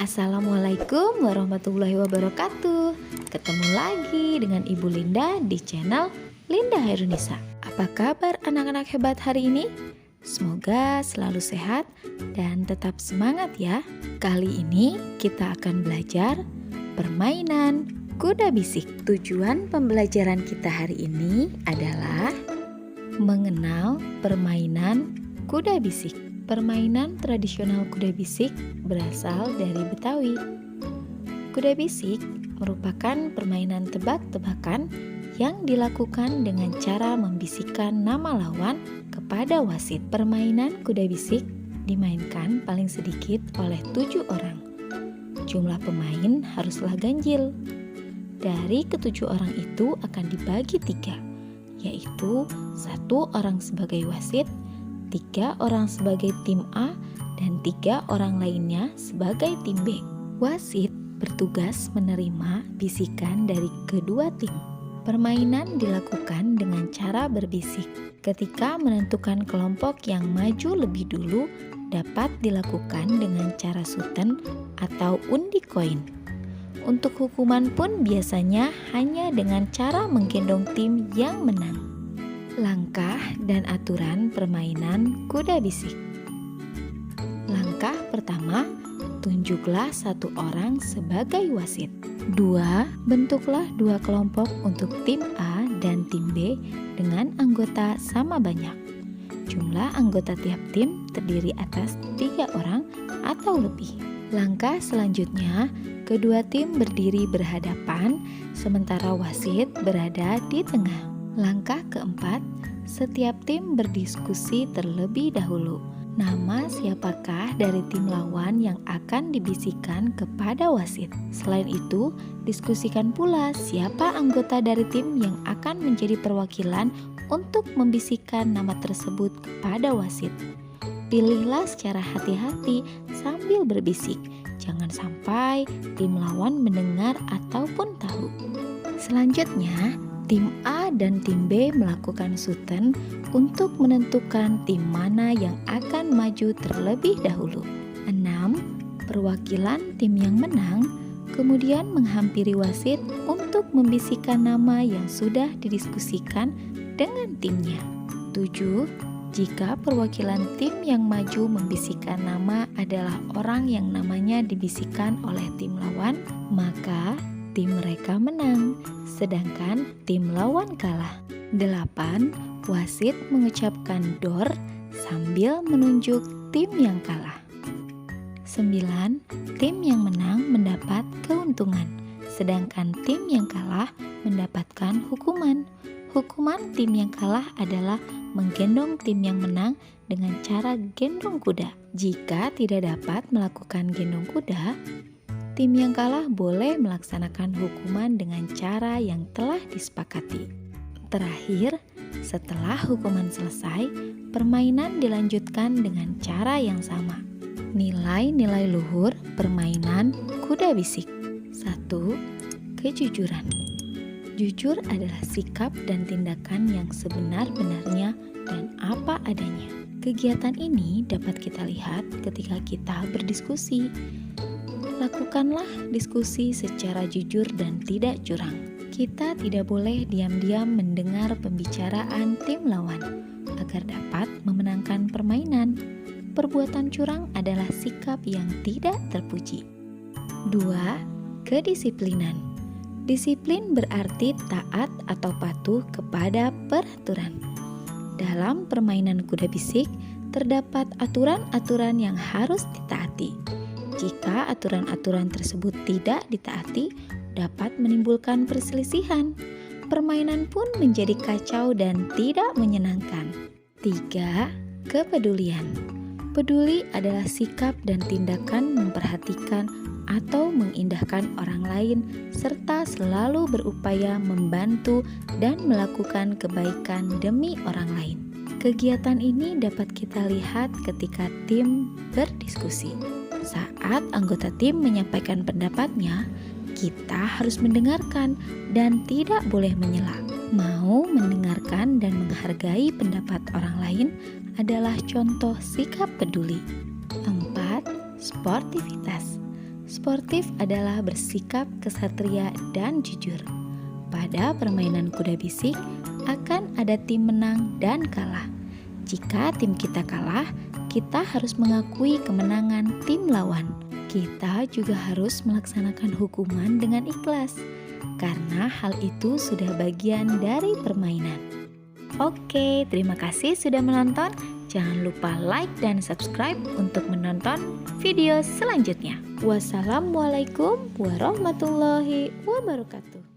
Assalamualaikum warahmatullahi wabarakatuh. Ketemu lagi dengan Ibu Linda di channel Linda Hairunisa. Apa kabar anak-anak hebat hari ini? Semoga selalu sehat dan tetap semangat ya. Kali ini kita akan belajar permainan kuda bisik. Tujuan pembelajaran kita hari ini adalah mengenal permainan kuda bisik. Permainan tradisional kuda bisik berasal dari Betawi. Kuda bisik merupakan permainan tebak-tebakan yang dilakukan dengan cara membisikkan nama lawan kepada wasit. Permainan kuda bisik dimainkan paling sedikit oleh 7 orang. Jumlah pemain haruslah ganjil. Dari ketujuh orang itu akan dibagi 3, yaitu 1 orang sebagai wasit, 3 orang sebagai tim A, dan 3 orang lainnya sebagai tim B. Wasit bertugas menerima bisikan dari kedua tim. Permainan dilakukan dengan cara berbisik. Ketika menentukan kelompok yang maju lebih dulu, dapat dilakukan dengan cara suten atau undi koin. Untuk hukuman pun biasanya hanya dengan cara menggendong tim yang menang. Langkah dan aturan permainan kuda bisik. Langkah pertama, tunjuklah 1 orang sebagai wasit. 2. Bentuklah 2 kelompok untuk tim A dan tim B dengan anggota sama banyak. Jumlah anggota tiap tim terdiri atas 3 orang atau lebih. Langkah selanjutnya, kedua tim berdiri berhadapan, sementara wasit berada di tengah. Langkah keempat, setiap tim berdiskusi terlebih dahulu. Nama siapakah dari tim lawan yang akan dibisikkan kepada wasit. Selain itu, diskusikan pula siapa anggota dari tim yang akan menjadi perwakilan untuk membisikkan nama tersebut kepada wasit. Pilihlah secara hati-hati sambil berbisik. Jangan sampai tim lawan mendengar ataupun tahu. Selanjutnya, tim A dan tim B melakukan suten untuk menentukan tim mana yang akan maju terlebih dahulu. 6. Perwakilan tim yang menang kemudian menghampiri wasit untuk membisikkan nama yang sudah didiskusikan dengan timnya. 7. Jika perwakilan tim yang maju membisikkan nama adalah orang yang namanya dibisikkan oleh tim lawan, maka tim mereka menang, sedangkan tim lawan kalah. 8. Wasit mengucapkan dor sambil menunjuk tim yang kalah. 9. Tim yang menang mendapat keuntungan, sedangkan tim yang kalah mendapatkan hukuman. Hukuman tim yang kalah adalah menggendong tim yang menang dengan cara gendong kuda. Jika tidak dapat melakukan gendong kuda, tim yang kalah boleh melaksanakan hukuman dengan cara yang telah disepakati. Terakhir, setelah hukuman selesai, permainan dilanjutkan dengan cara yang sama. Nilai-nilai luhur permainan kuda bisik. 1. Kejujuran. Jujur adalah sikap dan tindakan yang sebenar-benarnya dan apa adanya. Kegiatan ini dapat kita lihat ketika kita berdiskusi. Lakukanlah diskusi secara jujur dan tidak curang. Kita tidak boleh diam-diam mendengar pembicaraan tim lawan agar dapat memenangkan permainan. Perbuatan curang adalah sikap yang tidak terpuji. 2. Kedisiplinan. Disiplin berarti taat atau patuh kepada peraturan. Dalam permainan kuda bisik, terdapat aturan-aturan yang harus ditaati. Jika aturan-aturan tersebut tidak ditaati, dapat menimbulkan perselisihan. Permainan pun menjadi kacau dan tidak menyenangkan. 3. Kepedulian. Peduli adalah sikap dan tindakan memperhatikan atau mengindahkan orang lain serta selalu berupaya membantu dan melakukan kebaikan demi orang lain. Kegiatan ini dapat kita lihat ketika tim berdiskusi. Saat anggota tim menyampaikan pendapatnya, kita harus mendengarkan dan tidak boleh menyela. Mau mendengarkan dan menghargai pendapat orang lain adalah contoh sikap peduli. 4. Sportivitas. Sportif adalah bersikap kesatria dan jujur. Pada permainan kuda bisik, akan ada tim menang dan kalah. Jika tim kita kalah, kita harus mengakui kemenangan tim lawan. Kita juga harus melaksanakan hukuman dengan ikhlas, karena hal itu sudah bagian dari permainan. Oke, terima kasih sudah menonton. Jangan lupa like dan subscribe untuk menonton video selanjutnya. Wassalamualaikum warahmatullahi wabarakatuh.